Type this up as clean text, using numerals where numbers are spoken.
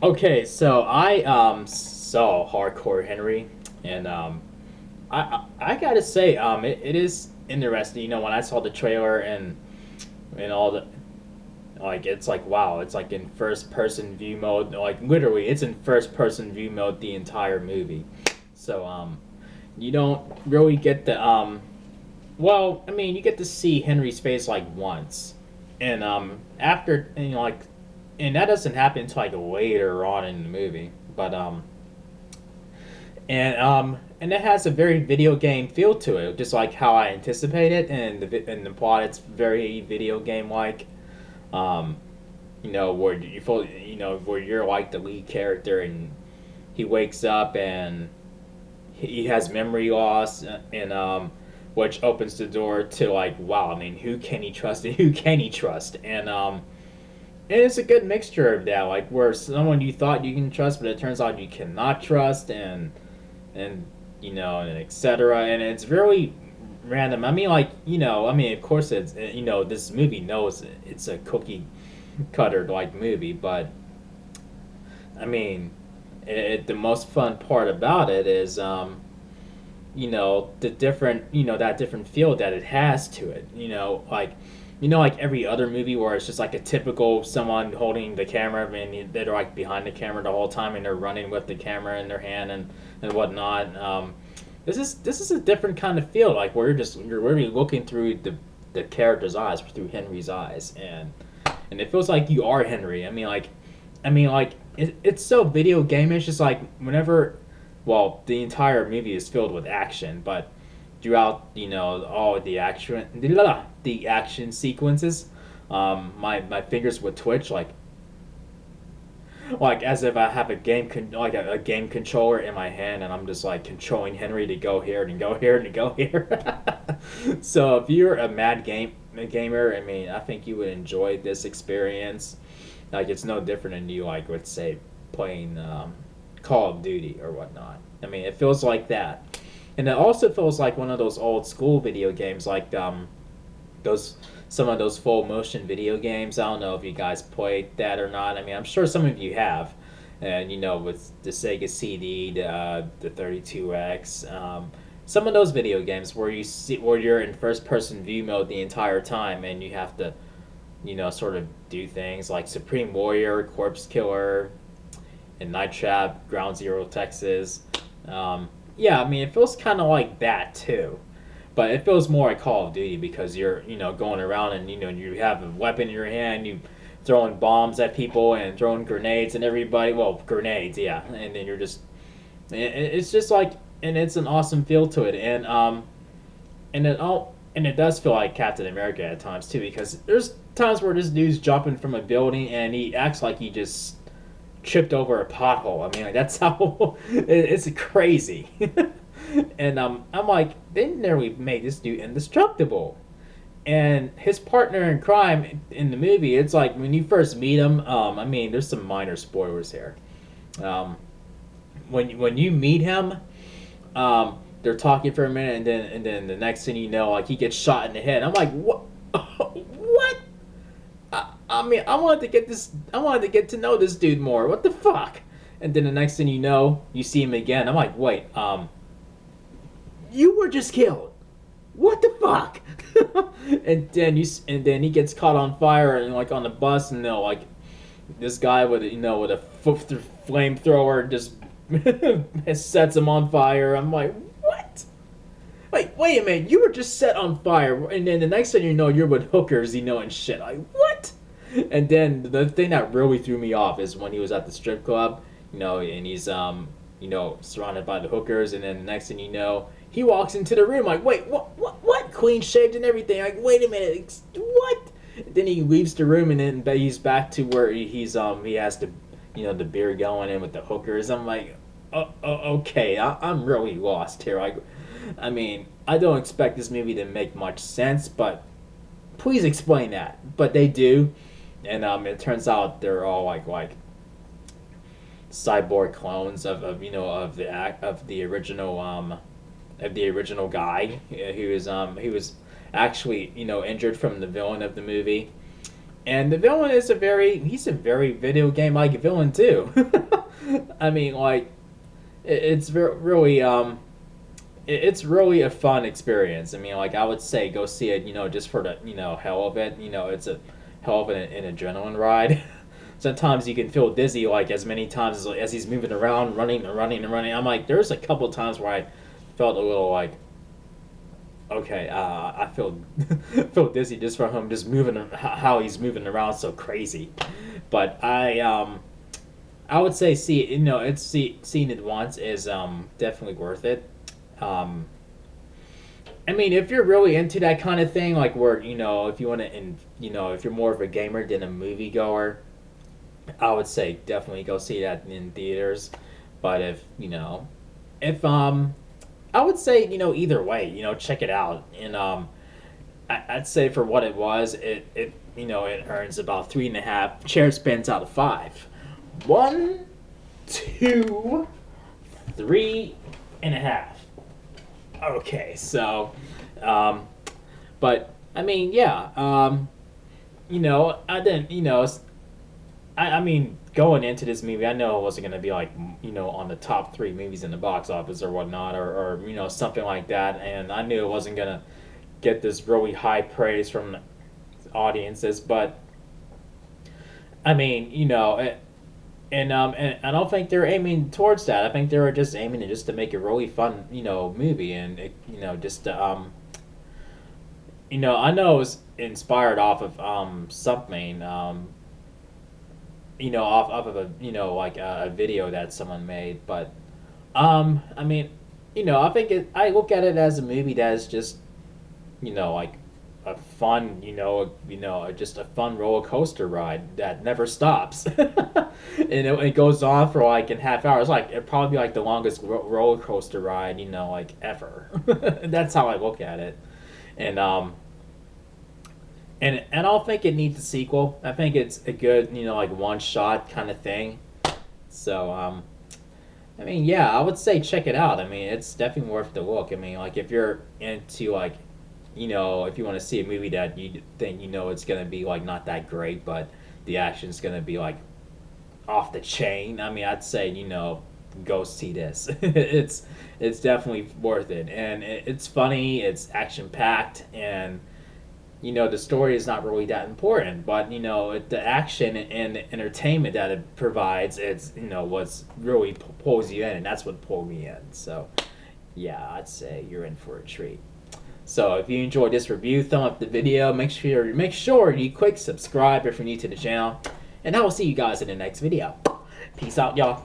Okay, so I saw Hardcore Henry, and I gotta say it is interesting. You know, when I saw the trailer and all the like, it's like wow, it's like in first person view mode. Like literally, it's in first person view mode the entire movie. So you don't really get the well, I mean, you get to see Henry's face like once, and after and like, and that doesn't happen until like later on in the movie. But and it has a very video game feel to it, just like how I anticipated, and the plot it's very video game like. Um, you know where you feel, you know where you're like the lead character, and he wakes up and he has memory loss, and which opens the door to like wow, I mean, who can he trust and who can he trust, and it's a good mixture of that, like where someone you thought you can trust, but it turns out you cannot trust, and you know, and etc. And it's really random. I mean, like you know, I mean, of course, it's you know, this movie knows it's a cookie cutter like movie, but I mean, the most fun part about it is you know the different you know that different feel that it has to it. You know, like every other movie where it's just like a typical someone holding the camera and they're like behind the camera the whole time and they're running with the camera in their hand and whatnot. This is a different kind of feel, like where you're really looking through the character's eyes, through Henry's eyes, and it feels like you are Henry. I mean, like it's so video game. It's just like whenever, well, the entire movie is filled with action, but throughout, you know, all the action sequences, my fingers would twitch like as if I have like a game controller in my hand, and I'm just like controlling Henry to go here and go here and go here. So if you're a gamer, I mean, I think you would enjoy this experience. Like it's no different than you, like let's say playing Call of Duty or whatnot. I mean, it feels like that, and it also feels like one of those old school video games, like those some of those full motion video games. I don't know if you guys played that or not. I mean, I'm sure some of you have, and you know, with the Sega CD, the 32X, some of those video games where you're in first person view mode the entire time, and you have to, you know, sort of do things like Supreme Warrior, Corpse Killer, and Night Trap, Ground Zero, Texas. Yeah, I mean, it feels kind of like that too, but it feels more like Call of Duty because you're, you know, going around and you know you have a weapon in your hand, you throwing bombs at people and throwing grenades and everybody. Well, grenades, yeah, and then you're just, it's just like, and it's an awesome feel to it, and it does feel like Captain America at times too, because there's times where this dude's jumping from a building and he acts like he just tripped over a pothole. I mean, like that's how it's crazy. And I'm like, they nearly made this dude indestructible. And his partner in crime in the movie, it's like when you first meet him. I mean, there's some minor spoilers here. Um, when you meet him, they're talking for a minute, and then the next thing you know, like he gets shot in the head. I'm like, what? What? I mean, I wanted to get this. I wanted to get to know this dude more. What the fuck? And then the next thing you know, you see him again. I'm like, wait, you were just killed. What the fuck? And then he gets caught on fire and like on the bus, and they'll like this guy with with a flamethrower just sets him on fire. I'm like, what? Like, wait a minute, you were just set on fire, and then the next thing you know, you're with hookers, you know, and shit. Like, what? And then the thing that really threw me off is when he was at the strip club, you know, and he's you know, surrounded by the hookers, and then the next thing you know, he walks into the room like, wait, what? Clean shaved and everything. Like, wait a minute, what? Then he leaves the room, and then he's back to where he has the, you know, the beer going in with the hookers. I'm like, okay, I'm really lost here. I mean, I don't expect this movie to make much sense, but please explain that. But they do, and it turns out they're all like cyborg clones of you know of the original guy who was actually, you know, injured from the villain of the movie. And the villain is he's a very video game like villain too. I mean, like it's really it's really a fun experience. I mean, like I would say go see it, just for the hell of it. It's a hell of an adrenaline ride. Sometimes you can feel dizzy like as many times as he's moving around, running and running and running. I'm like, there's a couple of times where I felt a little like, okay, I feel feel dizzy just from him just moving how he's moving around so crazy. But I would say seeing it once is definitely worth it. Um, I mean, if you're really into that kind of thing, like where if you want to, and if you're more of a gamer than a moviegoer, I would say definitely go see that in theaters. But if I would say either way, check it out, and I'd say for what it was, it earns about 3.5 chair spins out of 5. 1, 2, 3.5. Okay, so, but I mean, yeah, I didn't, I mean, going into this movie, I know it wasn't going to be like, on the top 3 movies in the box office or whatnot, or something like that, and I knew it wasn't going to get this really high praise from audiences, but I mean, and I don't think they're aiming towards that. I think they were just aiming just to make a really fun, movie, and just to, I know it was inspired off of something, off of a like a video that someone made, but I mean, I think I look at it as a movie that is just like a fun, just a fun roller coaster ride that never stops, and it goes on for like in half hours. Like it'd probably be like the longest roller coaster ride, like ever. That's how I look at it, and I don't think it needs a sequel. I think it's a good, like one shot kind of thing. So I mean, yeah, I would say check it out. I mean, it's definitely worth the look. I mean, like if you're into like if you want to see a movie that you think it's gonna be like not that great, but the action's gonna be like off the chain. I mean, I'd say go see this. It's definitely worth it, and it's funny. It's action packed, and the story is not really that important, but the action and the entertainment that it provides, it's what's really pulls you in, and that's what pulled me in. So, yeah, I'd say you're in for a treat. So if you enjoyed this review, thumb up the video. Make sure you click subscribe if you're new to the channel, and I will see you guys in the next video. Peace out, y'all.